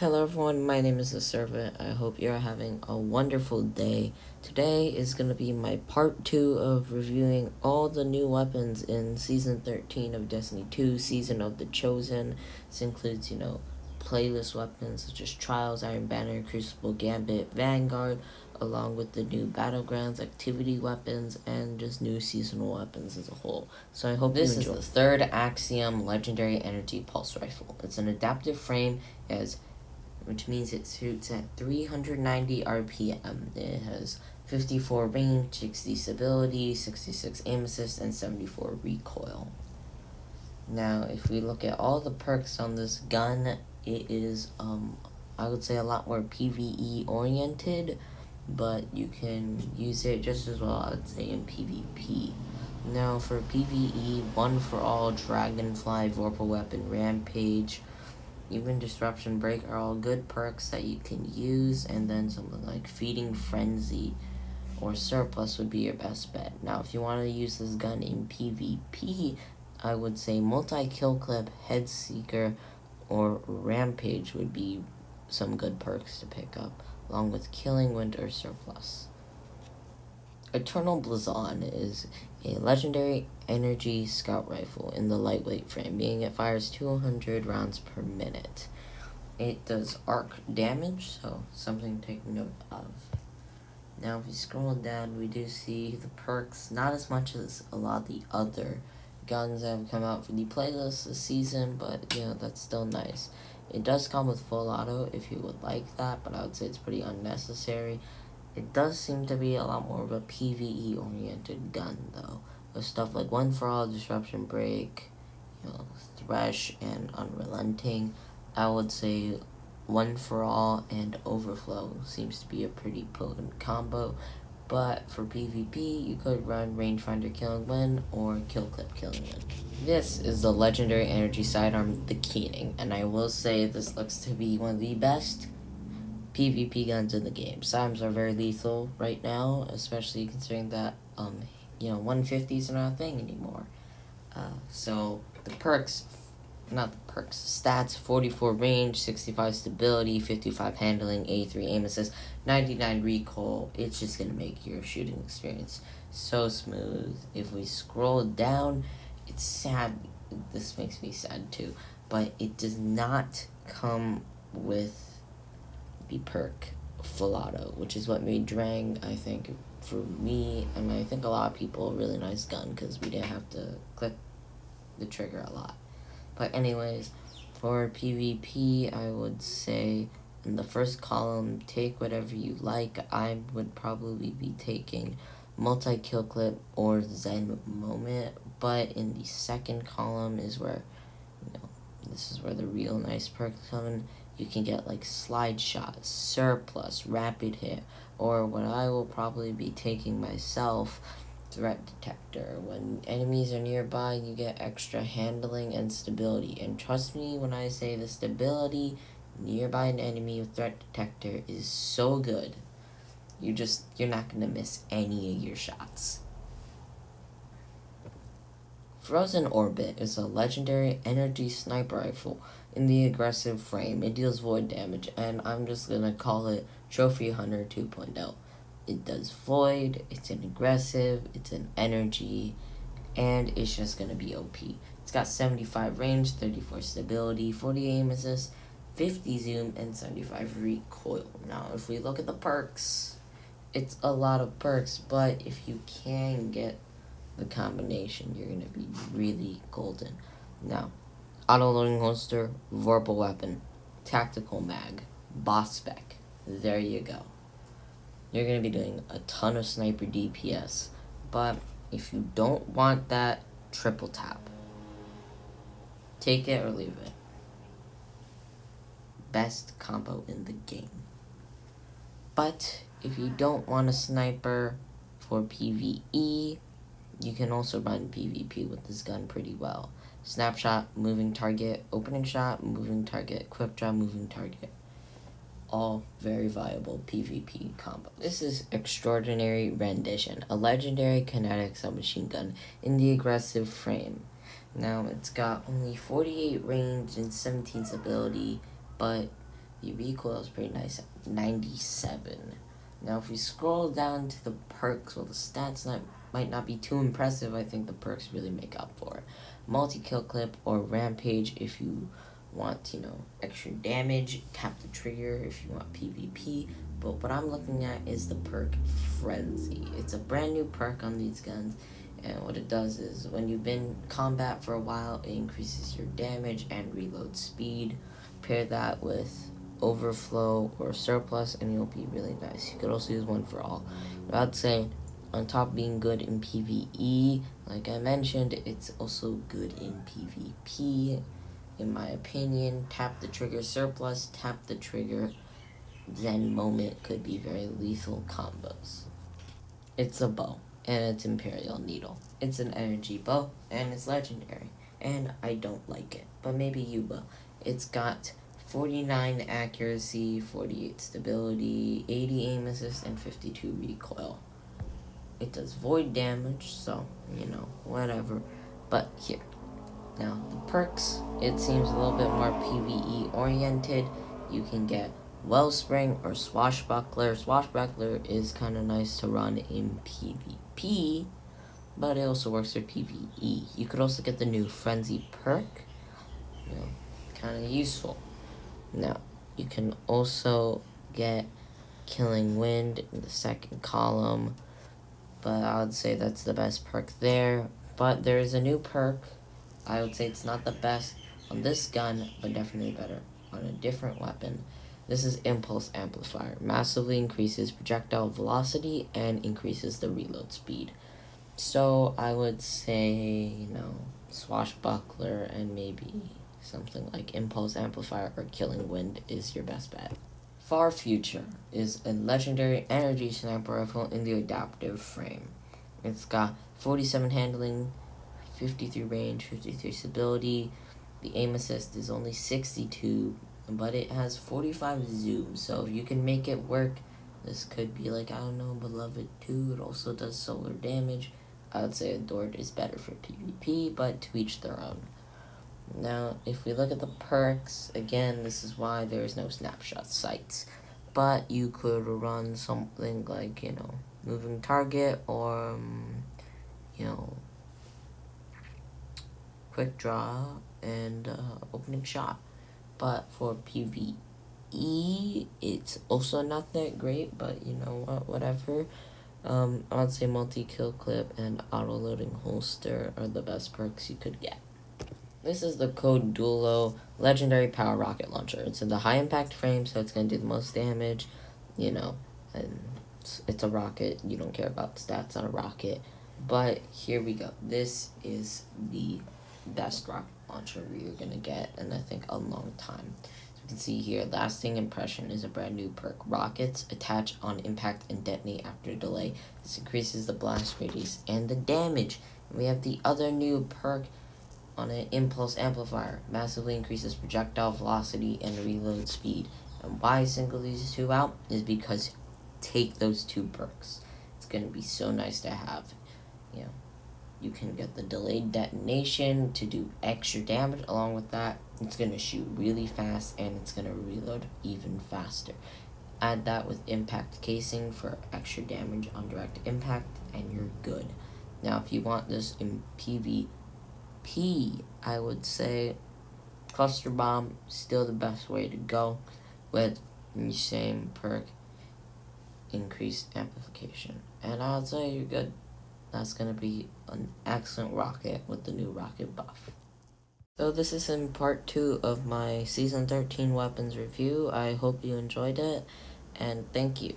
Hello everyone, my name is The Servant. I hope you're having a wonderful day. Today is going to be my part 2 of reviewing all the new weapons in Season 13 of Destiny 2, Season of the Chosen. This includes, playlist weapons such as Trials, Iron Banner, Crucible, Gambit, Vanguard, along with the new Battlegrounds, activity weapons, and just new seasonal weapons as a whole. So I hope this is the third Axiom Legendary Energy Pulse Rifle. It's an adaptive frame, which means it shoots at 390 RPM. It has 54 range, 60 stability, 66 aim assist, and 74 recoil. Now, if we look at all the perks on this gun, it is, I would say a lot more PvE oriented, but you can use it just as well, I would say, in PvP. Now, for PvE, One for All, Dragonfly, Vorpal Weapon, Rampage, even Disruption Break are all good perks that you can use, and then something like Feeding Frenzy or Surplus would be your best bet. Now, if you want to use this gun in PvP, I would say Multi-Kill Clip, Head Seeker, or Rampage would be some good perks to pick up, along with Killing Wind or Surplus. Eternal Blazan is a legendary energy scout rifle in the lightweight frame, meaning it fires 200 rounds per minute. It does arc damage, so something to take note of. Now, if you scroll down, we do see the perks, not as much as a lot of the other guns that have come out for the playlist this season, but, that's still nice. It does come with full auto if you would like that, but I would say it's pretty unnecessary. It does seem to be a lot more of a PvE-oriented gun, though, with stuff like One for All, Disruption Break, Thresh, and Unrelenting. I would say One for All and Overflow seems to be a pretty potent combo, but for PvP, you could run Rangefinder Killing Wind or Kill Clip Killing Wind. This is the legendary energy sidearm, the Keating, and I will say this looks to be one of the best PvP guns in the game. Sidearms are very lethal right now, especially considering that 150s are not a thing anymore. So the stats: 44 range, 65 stability, 55 handling, 83 aim assist, 99 recoil. It's just gonna make your shooting experience so smooth. If we scroll down, it's sad. This makes me sad too, but it does not come with the perk full auto, which is what made Drang, I think, for me, and I think a lot of people, a really nice gun, because we didn't have to click the trigger a lot. But anyways, for PvP, I would say in the first column, take whatever you like. I would probably be taking Multi-Kill Clip or Zen Moment, but in the second column is where, this is where the real nice perks come in. You can get like Slide Shot, Surplus, Rapid Hit, or what I will probably be taking myself, Threat Detector. When enemies are nearby, you get extra handling and stability. And trust me when I say the stability nearby an enemy with Threat Detector is so good. You're not going to miss any of your shots. Frozen Orbit is a legendary energy sniper rifle in the aggressive frame. It deals void damage, and I'm just gonna call it Trophy Hunter 2.0. It does void, it's an aggressive, it's an energy, and it's just gonna be OP. It's got 75 range, 34 stability, 40 aim assist, 50 zoom, and 75 recoil. Now, if we look at the perks, it's a lot of perks, but if you can get the combination, you're going to be really golden. Now, auto-loading holster, Vorpal Weapon, Tactical Mag, Boss Spec. There you go. You're going to be doing a ton of sniper DPS, but if you don't want that triple tap, take it or leave it. Best combo in the game. But if you don't want a sniper for PvE, you can also run PvP with this gun pretty well. Snapshot, moving target, opening shot, moving target, quick draw, moving target. All very viable PvP combos. This is Extraordinary Rendition, a legendary kinetic submachine gun in the aggressive frame. Now, it's got only 48 range and 17 stability, but The recoil is pretty nice at 97. Now if we scroll down to the perks, well the stats might not be too impressive. I think the perks really make up for it. Multi-kill clip or rampage if you want, extra damage. Tap the trigger if you want PvP. But what I'm looking at is the perk Frenzy. It's a brand new perk on these guns. And what it does is when you've been in combat for a while, it increases your damage and reload speed. Pair that with overflow or surplus and you'll be really nice. You could also use one for all. But I'd say on top of being good in PvE, like I mentioned, it's also good in PvP. In my opinion, tap the trigger surplus, tap the trigger Zen moment could be very lethal combos. It's a bow, and it's Imperial Needle. It's an energy bow, and it's legendary, and I don't like it, but maybe you will. It's got 49 accuracy, 48 stability, 80 aim assist, and 52 recoil. It does void damage, so, whatever. But here. Now, the perks, it seems a little bit more PvE oriented. You can get Wellspring or Swashbuckler. Swashbuckler is kind of nice to run in PvP, but it also works for PvE. You could also get the new Frenzy perk, kind of useful. Now, you can also get Killing Wind in the second column, but I would say that's the best perk there. But there is a new perk. I would say it's not the best on this gun, but definitely better on a different weapon. This is Impulse Amplifier. Massively increases projectile velocity and increases the reload speed. So I would say, Swashbuckler and maybe something like Impulse Amplifier or Killing Wind is your best bet. Far Future is a legendary energy sniper rifle in the adaptive frame. It's got 47 handling, 53 range, 53 stability. The aim assist is only 62, but it has 45 zoom, so if you can make it work, this could be like, Beloved 2. It also does solar damage. I would say Adored is better for PvP, but to each their own. Now, if we look at the perks, again, this is why there is no snapshot sights. But you could run something like, moving target or, quick draw and opening shot. But for PvE, it's also not that great, but whatever. I would say multi-kill clip and auto-loading holster are the best perks you could get. This is the code dulo legendary power rocket launcher. It's in the high impact frame, so it's going to do the most damage, and it's a rocket. You don't care about stats on a rocket. But here we go. This is the best rocket launcher we're going to get in, I think, a long time. So you can see here, lasting impression is a brand new perk. Rockets attach on impact and detonate after delay. This increases the blast radius and the damage. And we have the other new perk on an Impulse Amplifier. Massively increases projectile velocity and reload speed. And why I single these two out is because take those two perks. It's going to be so nice to have. You can get the delayed detonation to do extra damage. Along with that, it's going to shoot really fast and it's going to reload even faster. Add that with impact casing for extra damage on direct impact and you're good. Now, if you want this in PvP, I would say Cluster Bomb still the best way to go with the same perk, increased amplification. And I would say you're good. That's going to be an excellent rocket with the new rocket buff. So this is in part 2 of my Season 13 weapons review. I hope you enjoyed it, and thank you.